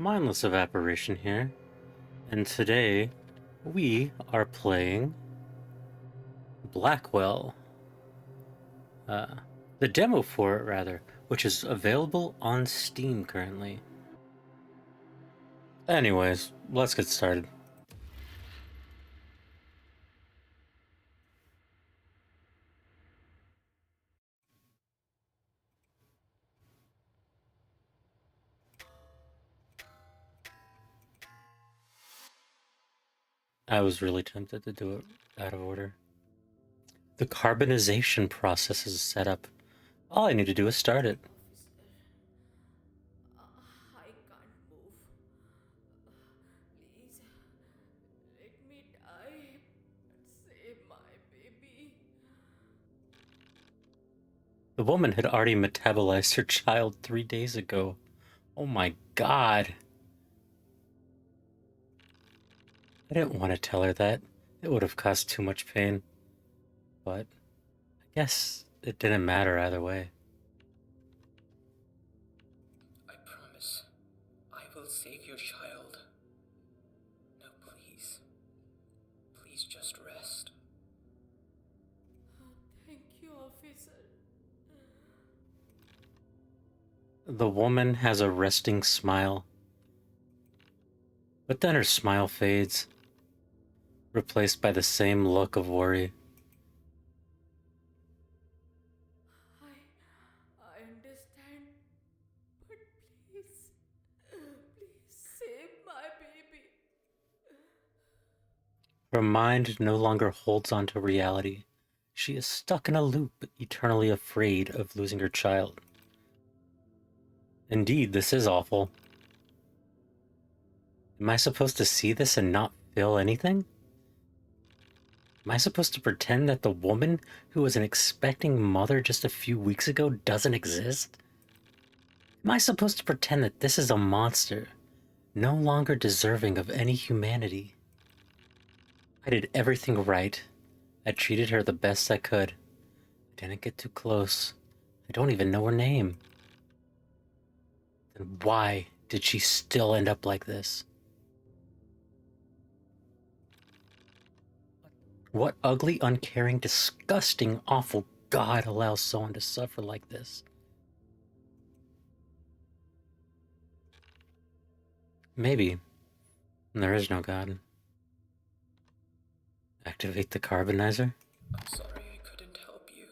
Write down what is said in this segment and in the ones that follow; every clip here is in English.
Mindless Evaporation here, and today we are playing Blackwell. Uh, the demo for it, rather, which is available on Steam currently. Anyways, let's get started. I was really tempted to do it out of order. The carbonization process is set up. All I need to do is start it. I can't move. Please, let me die and save my baby. The woman had already metabolized her child 3 days ago. Oh my god. I didn't want to tell her that. It would have caused too much pain. But I guess it didn't matter either way. I promise, I will save your child. Now please, please just rest. Thank you, officer. The woman has a resting smile. But then her smile fades, replaced by the same look of worry. I understand, but please save my baby. Her mind no longer holds on to reality. She is stuck in a loop, eternally afraid of losing her child. Indeed, this is awful. Am I supposed to see this and not feel anything? Am I supposed to pretend that the woman who was an expecting mother just a few weeks ago doesn't exist? Am I supposed to pretend that this is a monster, no longer deserving of any humanity? I did everything right. I treated her the best I could. I didn't get too close. I don't even know her name. Then why did she still end up like this? What ugly, uncaring, disgusting, awful God allows someone to suffer like this? Maybe there is no God. Activate the carbonizer? I'm sorry I couldn't help you.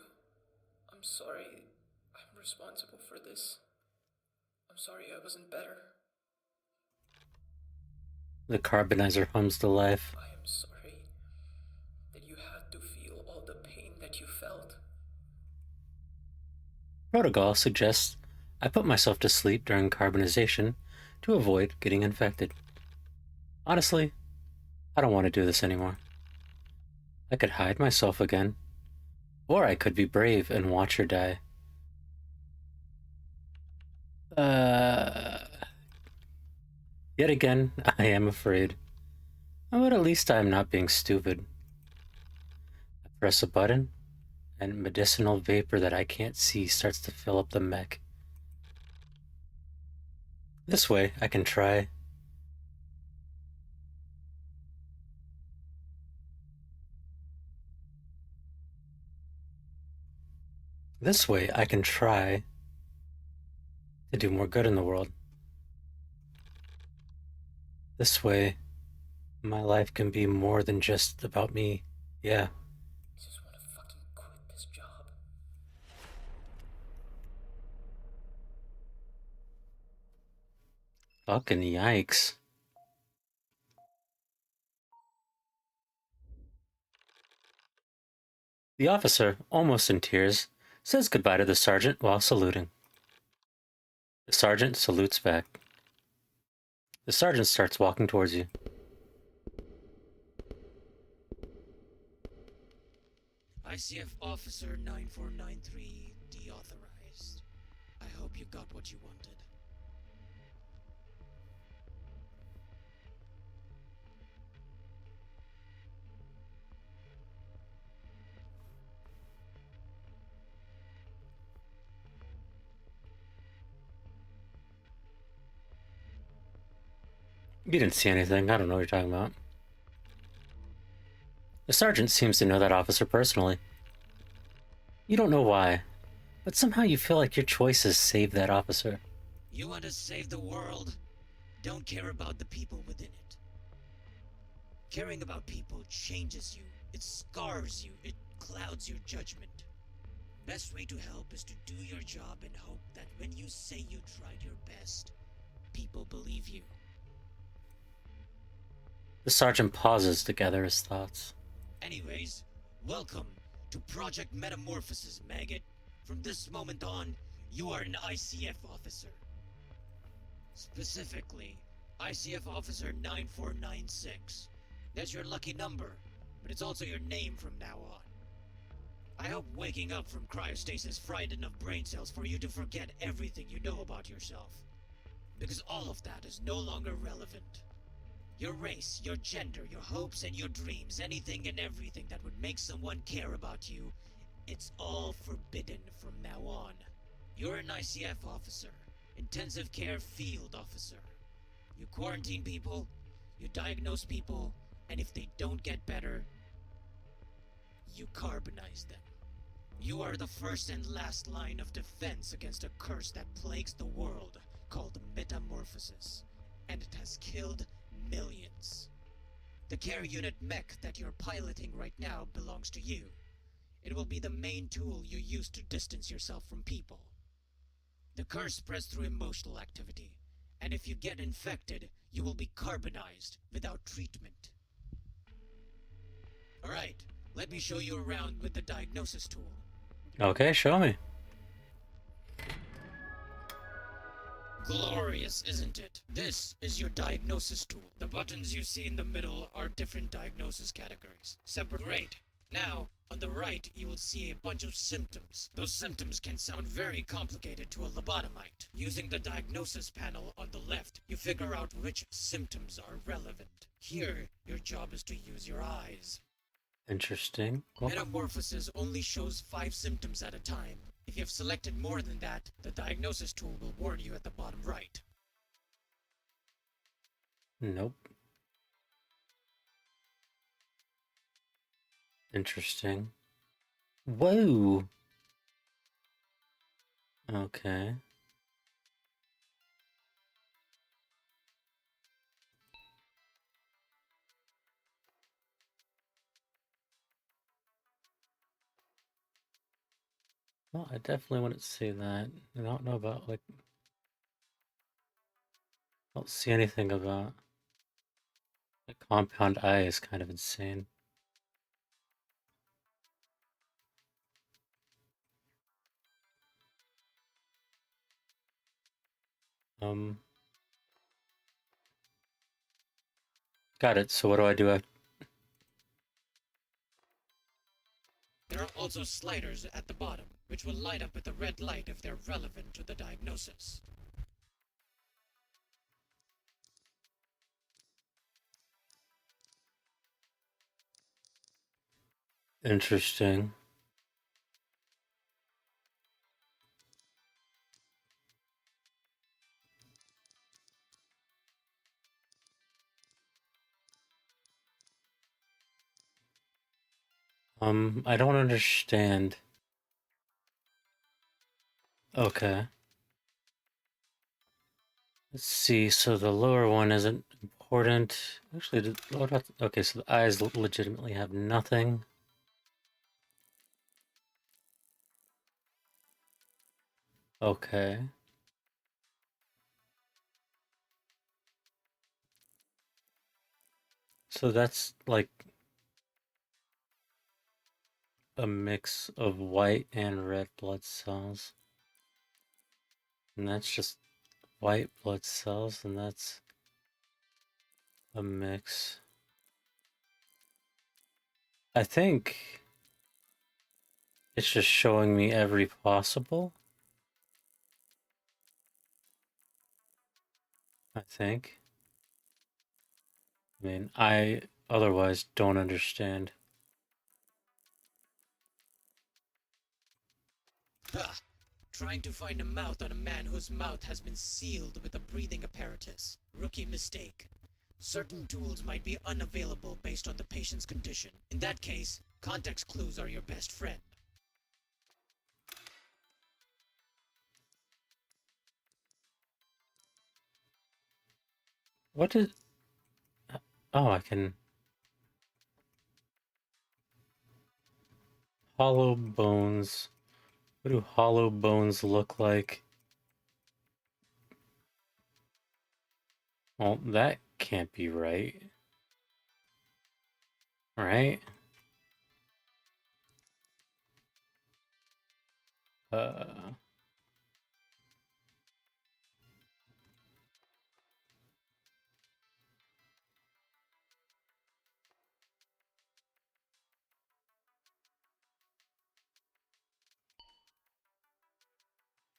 I'm sorry I'm responsible for this. I'm sorry I wasn't better. The carbonizer hums to life. I am sorry that you had to feel all the pain that you felt. Protocol suggests I put myself to sleep during carbonization to avoid getting infected. Honestly, I don't want to do this anymore. I could hide myself again, or I could be brave and watch her die. Yet again, I am afraid. But at least I am not being stupid. I press a button, and medicinal vapor that I can't see starts to fill up the mech. This way, I can try. This way, I can try to do more good in the world. This way, my life can be more than just about me. Yeah. I just want to fucking quit this job. Fucking yikes. The officer, almost in tears, says goodbye to the sergeant while saluting. The sergeant salutes back. The sergeant starts walking towards you. ICF Officer 9493 deauthorized. I hope you got what you wanted. You didn't see anything. I don't know what you're talking about. The sergeant seems to know that officer personally. You don't know why, but somehow you feel like your choices saved that officer. You want to save the world? Don't care about the people within it. Caring about people changes you. It scars you. It clouds your judgment. Best way to help is to do your job and hope that when you say you tried your best, people believe you. The sergeant pauses to gather his thoughts. Anyways, welcome to Project Metamorphosis, maggot. From this moment on, you are an ICF officer. Specifically, ICF Officer 9496. That's your lucky number, but it's also your name from now on. I hope waking up from cryostasis fried enough brain cells for you to forget everything you know about yourself. Because all of that is no longer relevant. Your race, your gender, your hopes and your dreams, anything and everything that would make someone care about you, it's all forbidden from now on. You're an ICF officer, intensive care field officer. You quarantine people, you diagnose people, and if they don't get better, you carbonize them. You are the first and last line of defense against a curse that plagues the world, called metamorphosis, and it has killed millions. The care unit mech that you're piloting right now belongs to you. It will be the main tool you use to distance yourself from people. The curse spreads through emotional activity, and if you get infected, you will be carbonized without treatment. Alright, let me show you around with the diagnosis tool. Okay, show me. Glorious, isn't it? This is your diagnosis tool. The buttons you see in the middle are different diagnosis categories. Separate. Great. Now, on the right, you will see a bunch of symptoms. Those symptoms can sound very complicated to a lobotomite. Using the diagnosis panel on the left, you figure out which symptoms are relevant. Here, your job is to use your eyes. Interesting. Well, Metamorphosis only shows 5 symptoms at a time. If you have selected more than that, the diagnosis tool will warn you at the bottom right. nope. Interesting. Whoa. Okay. Well, I definitely want to see that. I don't know about, like, I don't see anything about the compound eye is kind of insane. Um, got it. So what do I do? There are also sliders at the bottom, which will light up with a red light if they're relevant to the diagnosis. Interesting. I don't understand. Okay. Let's see. So the lower one isn't important. Actually, what about? Okay, so the eyes legitimately have nothing. Okay. So that's like a mix of white and red blood cells. And that's just white blood cells, and that's a mix. I think it's just showing me every possible. I think. I mean, I otherwise don't understand. Ha! Trying to find a mouth on a man whose mouth has been sealed with a breathing apparatus. Rookie mistake. Certain tools might be unavailable based on the patient's condition. In that case, context clues are your best friend. What is... Oh, I can... Hollow bones. What do hollow bones look like? Well, that can't be right. Right? Uh...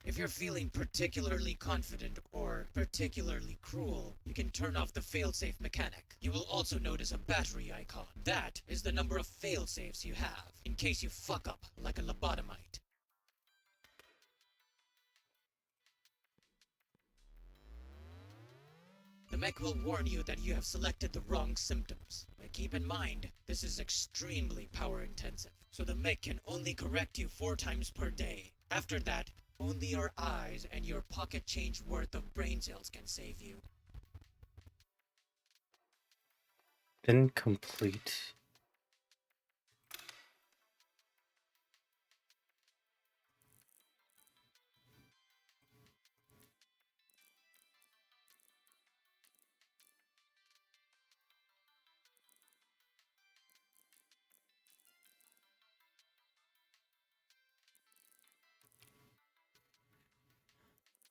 If you're feeling particularly confident or particularly cruel, you can turn off the failsafe mechanic. You will also notice a battery icon. That is the number of failsafes you have, in case you fuck up like a lobotomite. The mech will warn you that you have selected the wrong symptoms. But keep in mind, this is extremely power intensive, so the mech can only correct you 4 times per day. After that, only your eyes and your pocket change worth of brain cells can save you. Incomplete.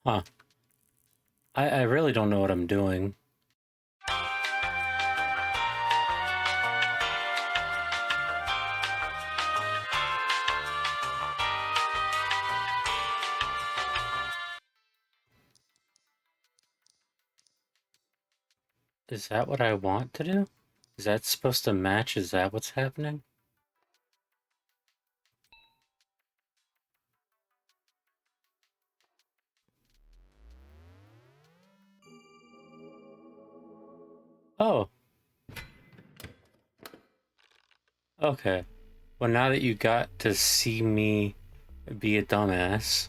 Huh. I really don't know what I'm doing. Is that what I want to do? Is that supposed to match? Is that what's happening? Oh. Okay. Well, now that you got to see me be a dumbass,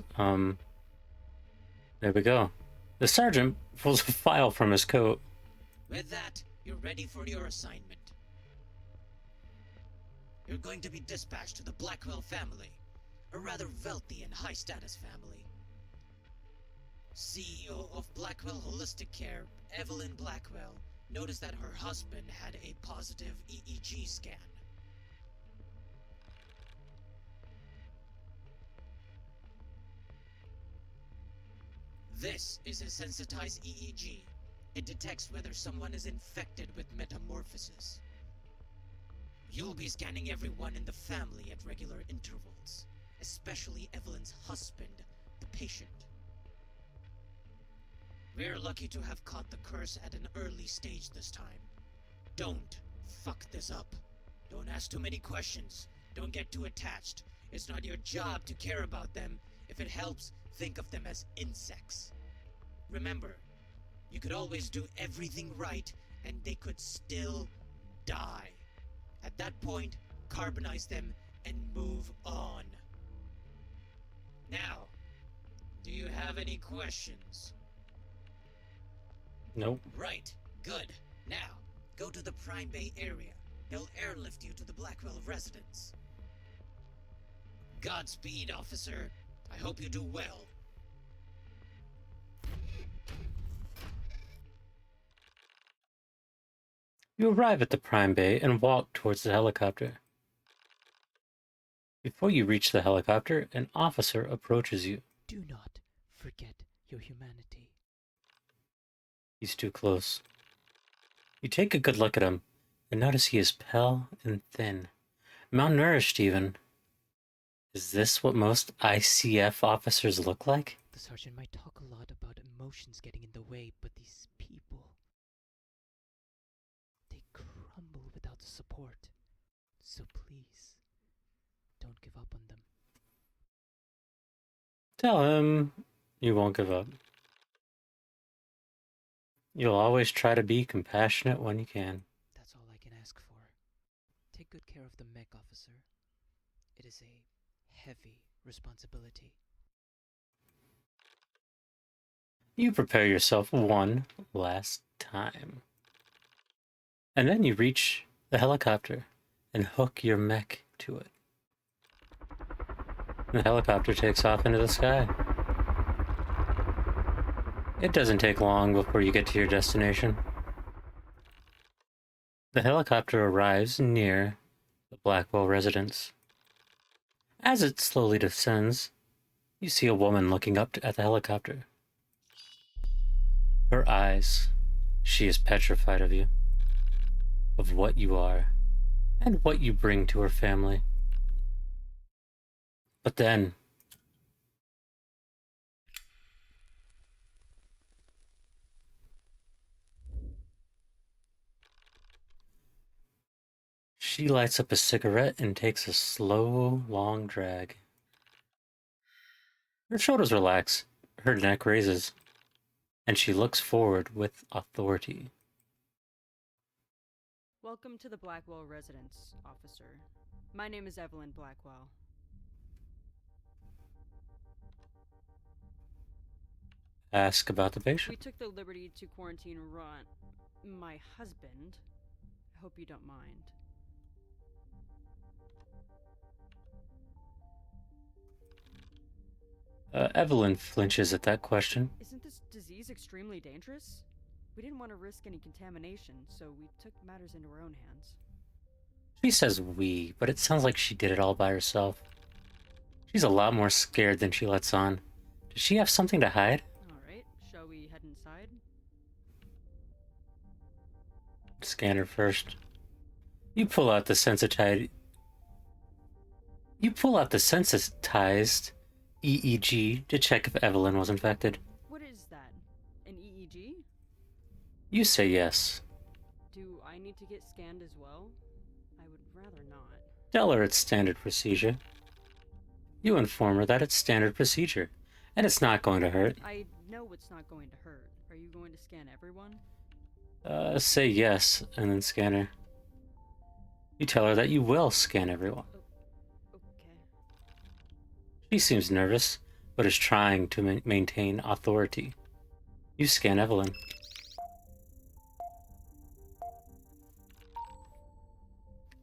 there we go. The sergeant pulls a file from his coat. With that, you're ready for your assignment. You're going to be dispatched to the Blackwell family, a rather wealthy and high-status family. CEO of Blackwell Holistic Care, Evelyn Blackwell, noticed that her husband had a positive EEG scan. This is a sensitized EEG. It detects whether someone is infected with metamorphosis. You'll be scanning everyone in the family at regular intervals, especially Evelyn's husband, the patient. We're lucky to have caught the curse at an early stage this time. Don't fuck this up. Don't ask too many questions. Don't get too attached. It's not your job to care about them. If it helps, think of them as insects. Remember, you could always do everything right and they could still die. At that point, carbonize them and move on. Now, do you have any questions? Nope. Right, good. Now, go to the Prime Bay area. They'll airlift you to the Blackwell residence. Godspeed, officer. I hope you do well. You arrive at the Prime Bay and walk towards the helicopter. Before you reach the helicopter, an officer approaches you. Do not forget your humanity. He's too close. You take a good look at him and notice he is pale and thin, malnourished even. Is this what most ICF officers look like? The sergeant might talk a lot about emotions getting in the way, but these people, they crumble without the support. So please, don't give up on them. Tell him you won't give up. You'll always try to be compassionate when you can. That's all I can ask for. Take good care of the mech, officer. It is a heavy responsibility. You prepare yourself one last time. And then you reach the helicopter and hook your mech to it. The helicopter takes off into the sky. It doesn't take long before you get to your destination. The helicopter arrives near the Blackwell residence. As it slowly descends, you see a woman looking up at the helicopter. Her eyes, she is petrified of you, of what you are, and what you bring to her family. But then, she lights up a cigarette and takes a slow, long drag. Her shoulders relax, her neck raises, and she looks forward with authority. Welcome to the Blackwell residence, officer. My name is Evelyn Blackwell. Ask about the We patient. took the liberty to quarantine my husband. I hope you don't mind. Evelyn flinches at that question. Isn't this disease extremely dangerous? We didn't want to risk any contamination, so we took matters into our own hands. She says we, but it sounds like she did it all by herself. She's a lot more scared than she lets on. Does she have something to hide? Alright, shall we head inside? Scan her first. You pull out the sensitized EEG to check if Evelyn was infected. What is that? An EEG? You say yes. Do I need to get scanned as well? I would rather not. Tell her it's standard procedure. You inform her that it's standard procedure, and it's not going to hurt. I know it's not going to hurt. Are you going to scan everyone? Say yes, and then scan her. You tell her that you will scan everyone. Okay. She seems nervous, but is trying to maintain authority. You scan Evelyn.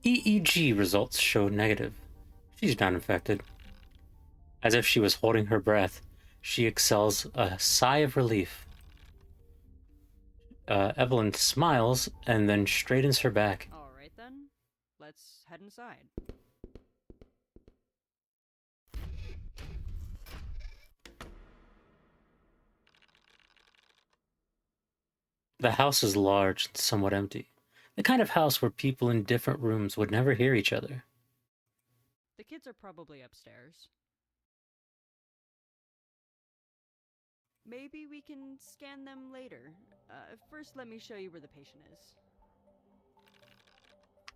EEG results show negative. She's not infected. As if she was holding her breath, she exhales a sigh of relief. Evelyn smiles and then straightens her back. Alright then. Let's head inside. The house is large and somewhat empty. The kind of house where people in different rooms would never hear each other. The kids are probably upstairs. Maybe we can scan them later. First, let me show you where the patient is.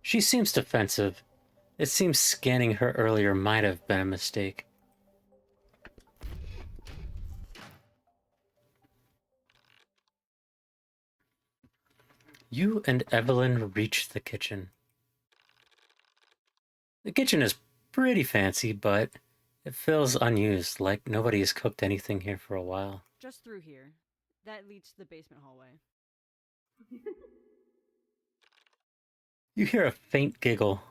She seems defensive. It seems scanning her earlier might have been a mistake. You and Evelyn reach the kitchen. The kitchen is pretty fancy, but it feels unused, like nobody has cooked anything here for a while. Just through here. That leads to the basement hallway. You hear a faint giggle.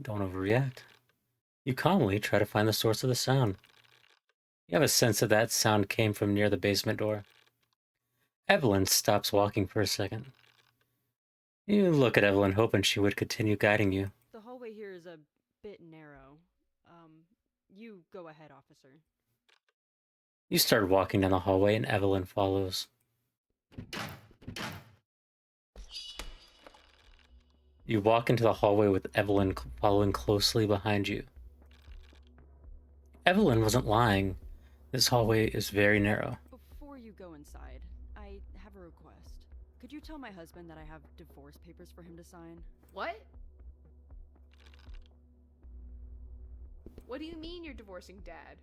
Don't overreact. You calmly try to find the source of the sound. You have a sense that that sound came from near the basement door. Evelyn stops walking for a second. You look at Evelyn, hoping she would continue guiding you. The hallway here is a bit narrow. You go ahead, officer. You start walking down the hallway and Evelyn follows. You walk into the hallway with Evelyn following closely behind you. Evelyn wasn't lying. This hallway is very narrow. Before you go inside, I have a request. Could you tell my husband that I have divorce papers for him to sign? What? What do you mean you're divorcing Dad?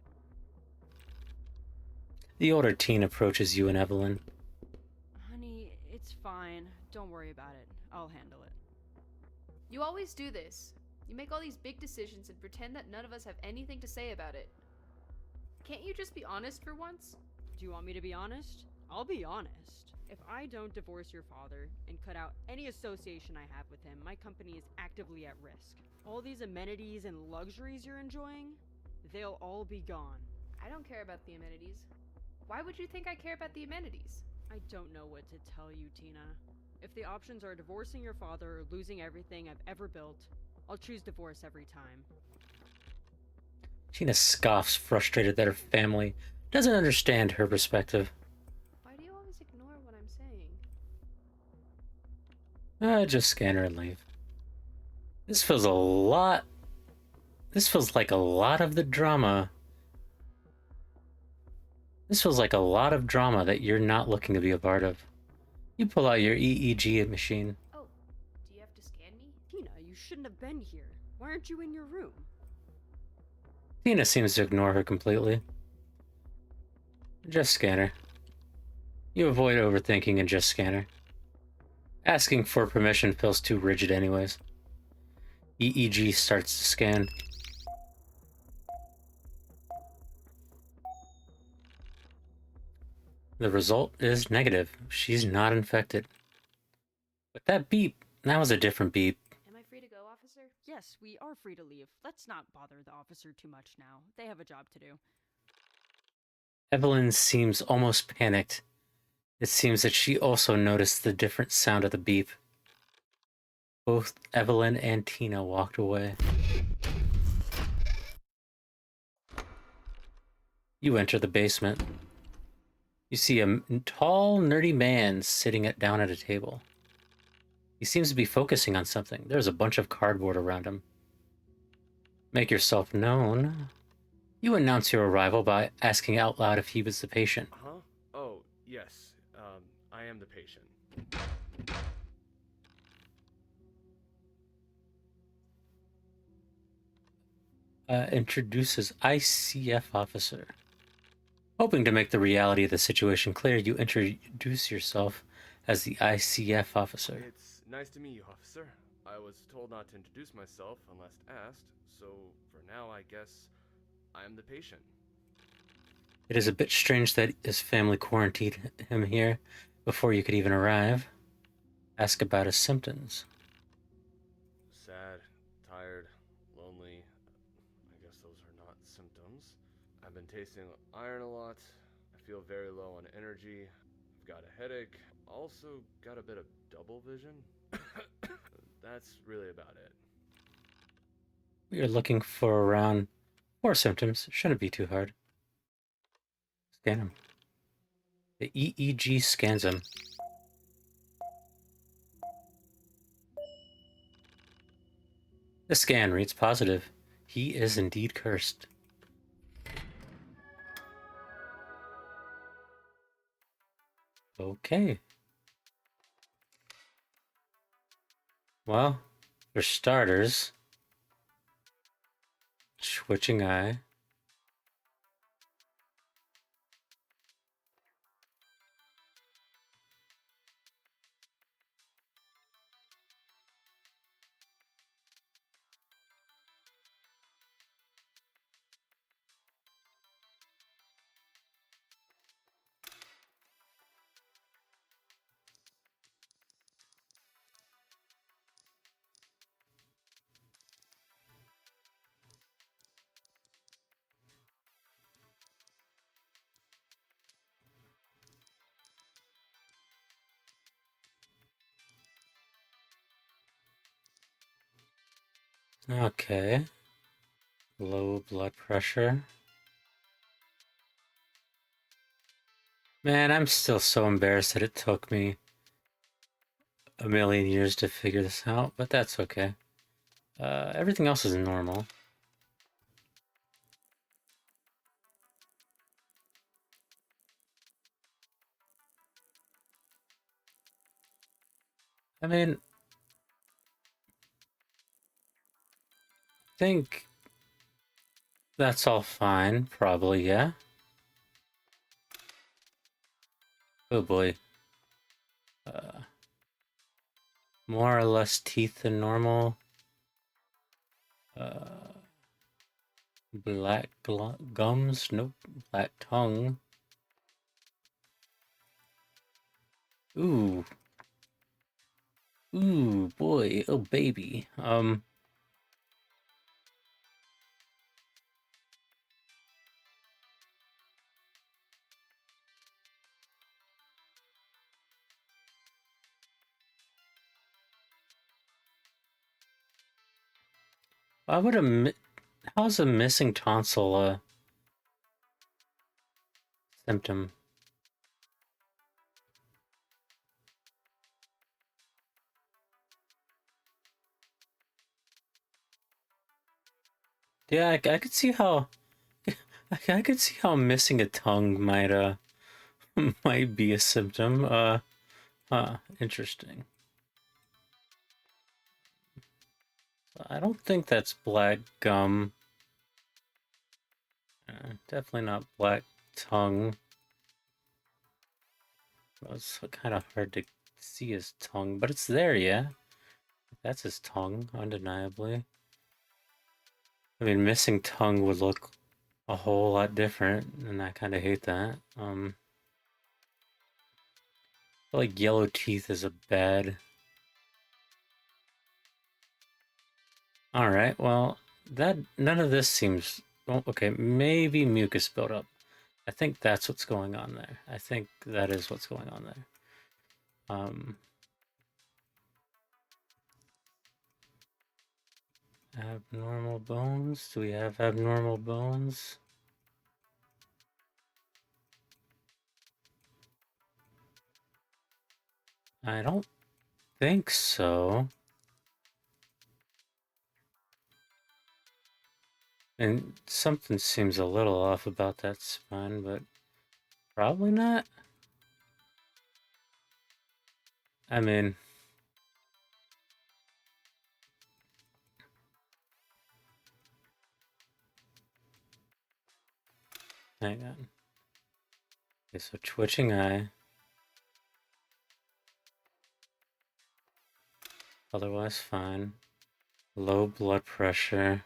The older teen approaches you and Evelyn. Honey, Don't worry about it. I'll handle it. You always do this. You make all these big decisions and pretend that none of us have anything to say about it. Can't you just be honest for once? Do you want me to be honest? I'll be honest. If I don't divorce your father and cut out any association I have with him, my company is actively at risk. All these amenities and luxuries you're enjoying, they'll all be gone. I don't care about the amenities. Why would you think I care about the amenities? I don't know what to tell you, Tina. If the options are divorcing your father or losing everything I've ever built, I'll choose divorce every time. Tina scoffs, frustrated that her family doesn't understand her perspective. Why do you always ignore what I'm saying? Just scan her and leave. This feels a lot... This feels like a lot of the drama. This feels like a lot of drama that you're not looking to be a part of. You pull out your EEG machine. Oh, do you have to scan me? Tina, you shouldn't have been here. Why aren't you in your room? Tina seems to ignore her completely. Just scan her. You avoid overthinking and just scan her. Asking for permission feels too rigid anyways. EEG starts to scan. The result is negative. She's not infected. But that beep, that was a different beep. Am I free to go, officer? Yes, we are free to leave. Let's not bother the officer too much now. They have a job to do. Evelyn seems almost panicked. It seems that she also noticed the different sound of the beep. Both Evelyn and Tina walked away. You enter the basement. You see a tall, nerdy man sitting down at a table. He seems to be focusing on something. There's a bunch of cardboard around him. Make yourself known. You announce your arrival by asking out loud if he was the patient. Huh? Oh, yes. I am the patient. Introduces ICF officer. Hoping to make the reality of the situation clear, you introduce yourself as the ICF officer. It's nice to meet you, officer. I was told not to introduce myself unless asked, so for now I guess I am the patient. It is a bit strange that his family quarantined him here before you could even arrive. Ask about his symptoms. Sad, tired, lonely. I guess those are not symptoms. I've been tasting iron a lot. I feel very low on energy. I've got a headache. Also got a bit of double vision. That's really about it. We are looking for around 4 symptoms. Shouldn't be too hard. Scan him. The EEG scans him. The scan reads positive. He is indeed cursed. Okay. Well, for starters, twitching eye. Okay. Low blood pressure. Man, I'm still so embarrassed that it took me a million years to figure this out, but that's okay. Everything else is normal. I mean, I think that's all fine, probably, yeah? Oh boy. more or less teeth than normal. Black gums? Nope. Black tongue. Ooh. Ooh, boy. Oh, baby. Why would how's a missing tonsil a symptom? Yeah, I could see how I could see how missing a tongue might might be a symptom. Interesting. I don't think that's black gum. Definitely not black tongue. It's kind of hard to see his tongue, but it's there, yeah. That's his tongue, undeniably. I mean, missing tongue would look a whole lot different, and I kind of hate that. I feel like yellow teeth is a bad. All right, well, that none of this seems. Oh, okay, maybe mucus buildup. I think that's what's going on there. I think that is what's going on there. Abnormal bones? Do we have abnormal bones? I don't think so. And something seems a little off about that spine, but probably not. I mean, hang on. Okay, so twitching eye. Otherwise fine. Low blood pressure.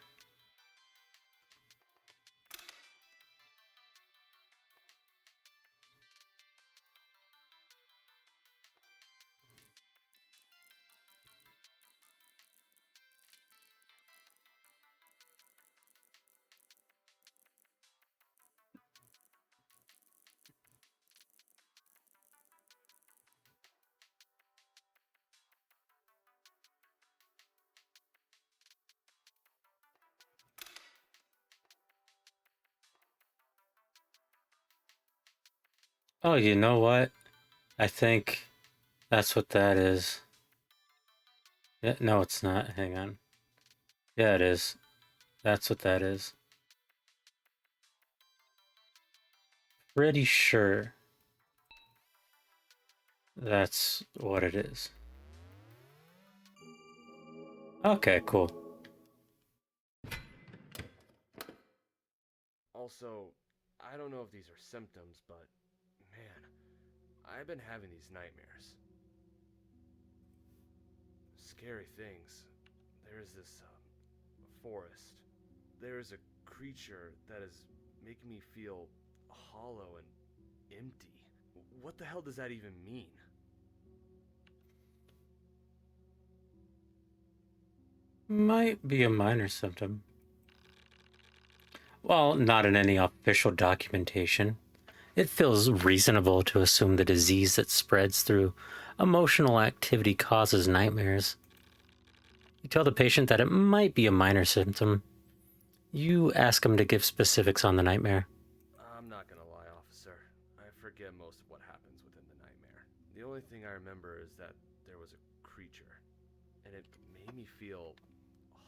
Oh, you know what? I think that's what that is. Yeah, no, it's not. Hang on. Yeah, it is. That's what that is. Pretty sure that's what it is. Okay, cool. Also, I don't know if these are symptoms, but man, I've been having these nightmares. Scary things. There's this forest. There's a creature that is making me feel hollow and empty. What the hell does that even mean? Might be a minor symptom. Well, not in any official documentation. It feels reasonable to assume the disease that spreads through emotional activity causes nightmares. You tell the patient that it might be a minor symptom. You ask them to give specifics on the nightmare. I'm not gonna lie, officer. I forget most of what happens within the nightmare. The only thing I remember is that there was a creature, and it made me feel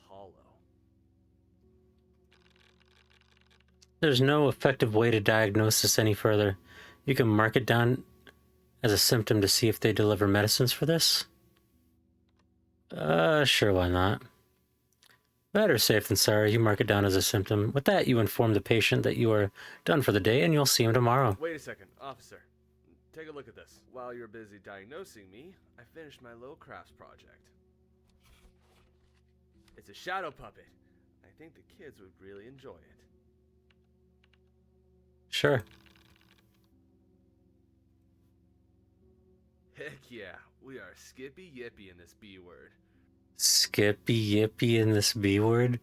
hollow. There's no effective way to diagnose this any further. You can mark it down as a symptom to see if they deliver medicines for this. Sure, why not? Better safe than sorry. You mark it down as a symptom. With that, you inform the patient that you are done for the day and you'll see him tomorrow. Wait a second, officer. take a look at this. While you're busy diagnosing me, I finished my little crafts project. It's a shadow puppet. I think the kids would really enjoy it. Sure. Heck yeah, we are skippy yippy in this B word. Skippy yippy in this B word?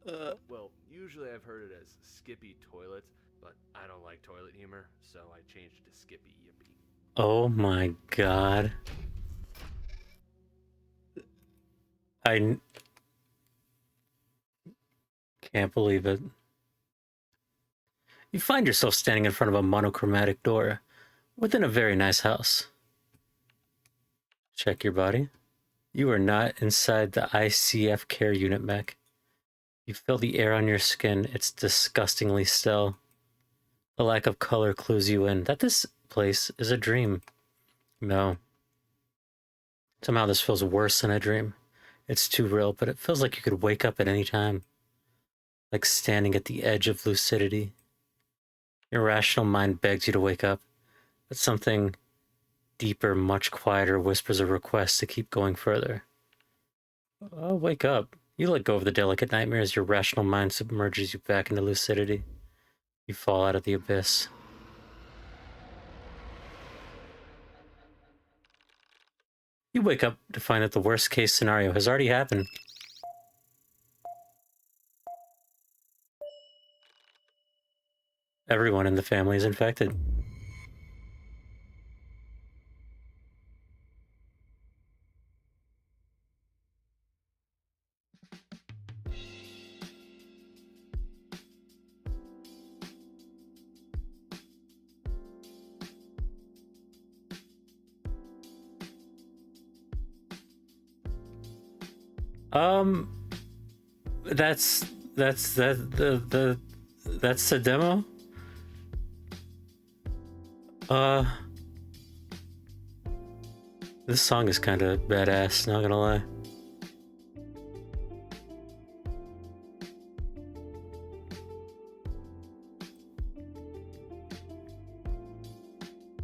Well, usually I've heard it as skippy toilet, but I don't like toilet humor, so I changed it to skippy yippy. Oh my god. I can't believe it. You find yourself standing in front of a monochromatic door within a very nice house. Check your body. You are not inside the ICF care unit mech. You feel the air on your skin. It's disgustingly still. The lack of color clues you in that this place is a dream. No. Somehow this feels worse than a dream. It's too real, but it feels like you could wake up at any time. Like standing at the edge of lucidity. Your rational mind begs you to wake up, but something deeper, much quieter whispers a request to keep going further. Oh, wake up. You let go of the delicate nightmare as your rational mind submerges you back into lucidity. You fall out of the abyss. You wake up to find that the worst case scenario has already happened. Everyone in the family is infected. That's the demo. This song is kind of badass, not gonna lie.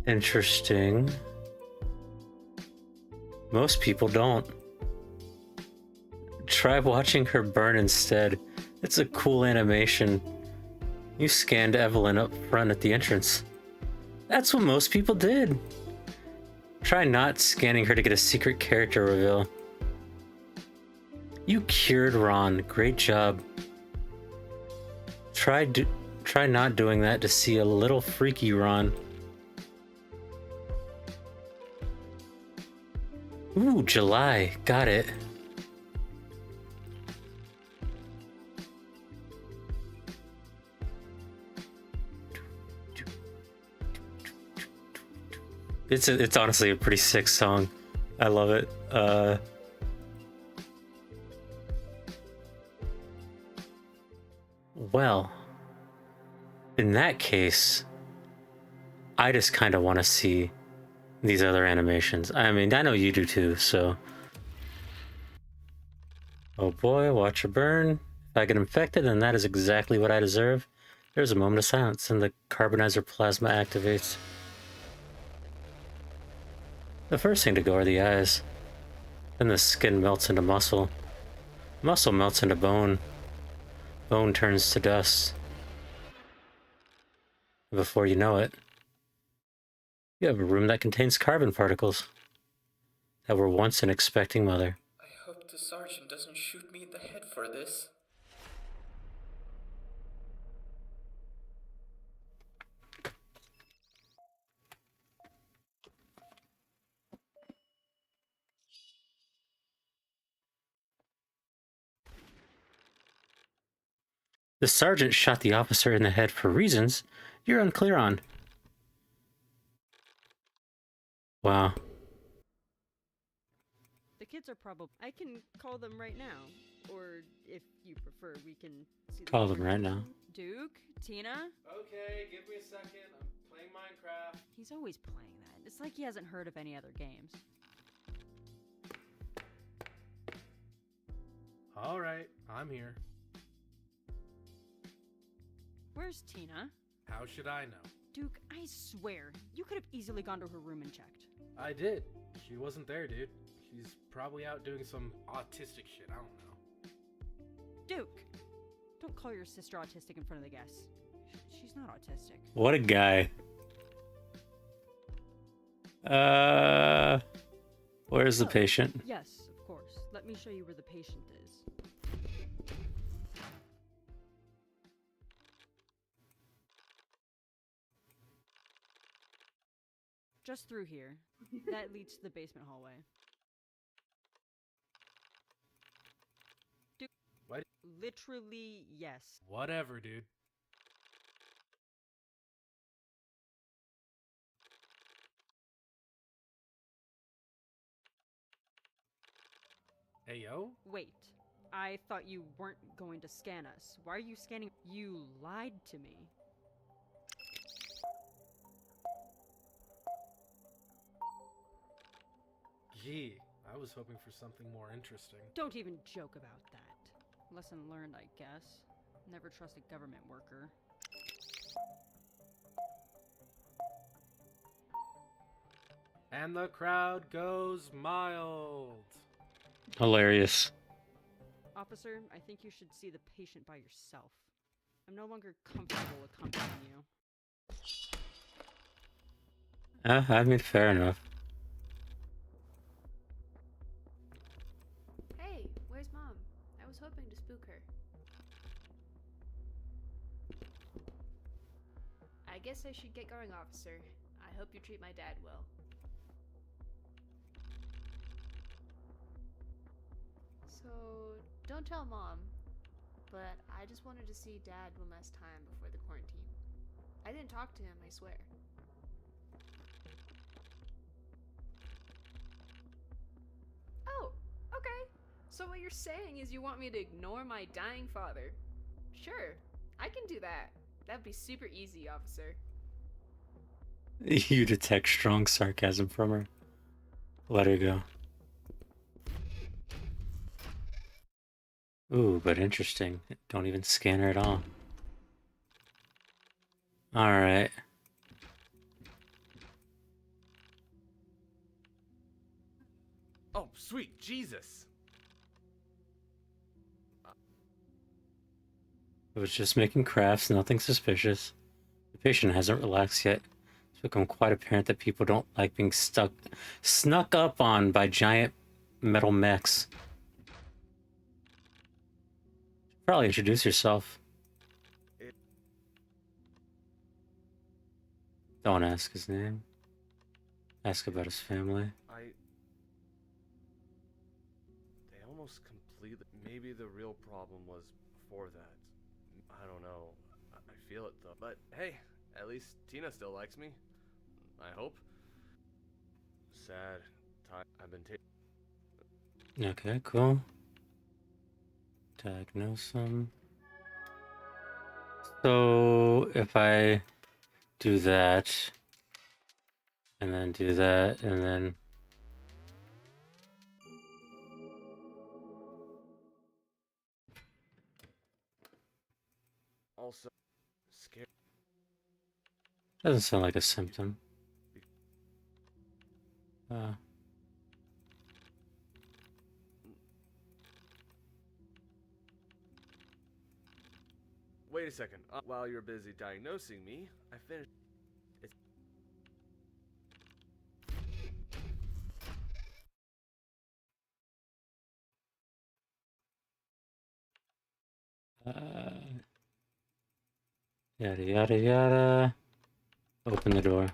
Interesting. Most people don't. Try watching her burn instead. It's a cool animation. You scanned Evelyn up front at the entrance. That's what most people did. Try not scanning her to get a secret character reveal. You cured Ron. Great job. Try not doing that to see a little freaky Ron. Ooh, July. Got it. It's honestly a pretty sick song. I love it. Well, in that case, I just kind of want to see these other animations. I mean, I know you do too, so. Oh boy, watch her burn. If I get infected, then that is exactly what I deserve. There's a moment of silence, and the carbonizer plasma activates. The first thing to go are the eyes. Then the skin melts into muscle. Muscle melts into bone. Bone turns to dust. Before you know it, you have a room that contains carbon particles that were once an expecting mother. I hope the sergeant doesn't shoot me in the head for this. The sergeant shot the officer in the head for reasons you're unclear on. Wow. The kids are probably. I can call them right now. Or if you prefer, we can see Call them right now. Duke? Tina? Okay, give me a second. I'm playing Minecraft. He's always playing that. It's like he hasn't heard of any other games. Alright, I'm here. Where's Tina? How should I know? Duke, I swear, you could have easily gone to her room and checked. I did. She wasn't there, dude. She's probably out doing some autistic shit. I don't know. Duke! Don't call your sister autistic in front of the guests. She's not autistic. What a guy. Where's the Oh, patient? Yes, of course. Let me show you where the patient is. Just through here. That leads to the basement hallway. Dude, What? literally, yes. Whatever, dude. Hey, yo? Wait. I thought you weren't going to scan us. Why are you scanning? You lied to me. Gee, I was hoping for something more interesting. Don't even joke about that. Lesson learned, I guess. Never trust a government worker. And the crowd goes mild. Hilarious. Officer, I think you should see the patient by yourself. I'm no longer comfortable accompanying you. I mean, fair enough. Hey, where's Mom? I was hoping to spook her. I guess I should get going, officer. I hope you treat my dad well. So, don't tell Mom, but I just wanted to see Dad one last time before the quarantine. I didn't talk to him, I swear. Oh, okay. So what you're saying is you want me to ignore my dying father? Sure, I can do that. That'd be super easy, officer. You detect strong sarcasm from her. Let her go. Ooh, but interesting. Don't even scan her at all. Alright. Oh, sweet Jesus! I was just making crafts, nothing suspicious. The patient hasn't relaxed yet. It's become quite apparent that people don't like being snuck up on by giant metal mechs. Probably introduce yourself. Don't ask his name. Ask about his family. They almost completely. Maybe the real problem was before that. I don't know. I feel it though. But hey, at least Tina still likes me. I hope. Sad. I've been taking. Okay, cool. Diagnose him. So if I do that, and then do that, and then Also, scared. doesn't sound like a symptom. Wait a second. While you're busy diagnosing me, I finished. It's Yada yada yada. Open the door.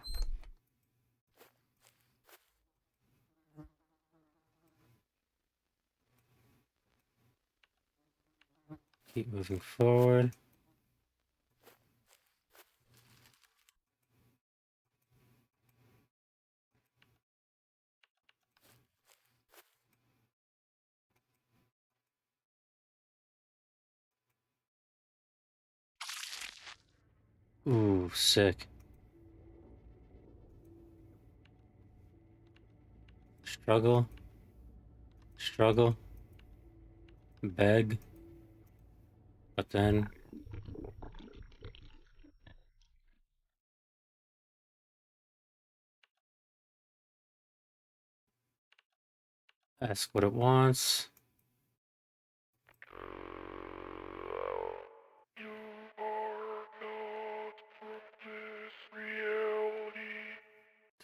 Keep moving forward. Ooh, sick. Struggle. Struggle. Beg. But then Ask what it wants.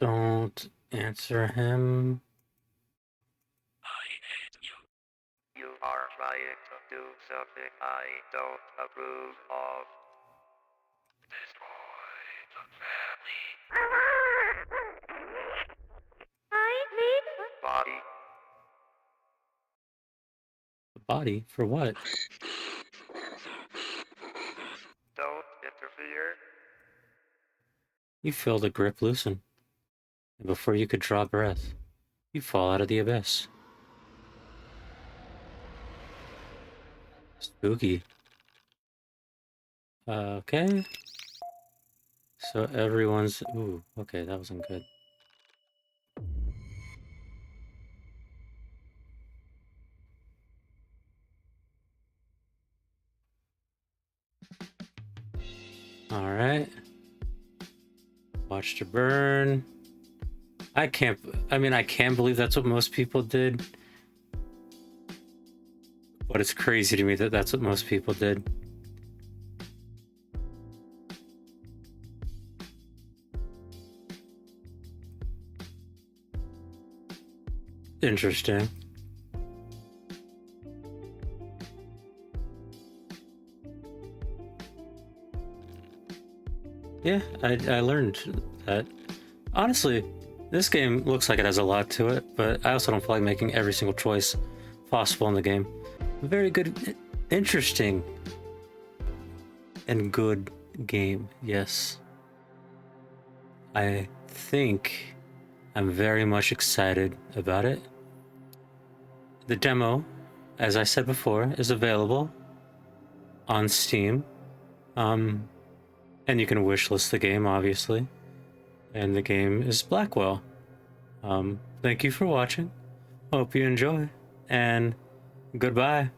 Don't answer him. You are trying to do something I don't approve of. Destroy the family. Body. The body? For what? Don't interfere. You feel the grip loosen. And before you could draw breath, you fall out of the abyss. Spooky. Okay. So everyone's... Ooh, okay, that wasn't good. Alright. Watch to burn. I can't believe that's what most people did. But it's crazy to me that that's what most people did. Interesting. Yeah, I learned that. Honestly, this game looks like it has a lot to it, but I also don't feel like making every single choice possible in the game. Very good, interesting, and good game, yes. I think I'm very much excited about it. The demo, as I said before, is available on Steam. And you can wishlist the game, obviously. And the game is Blackwell. Thank you for watching. Hope you enjoy. And goodbye.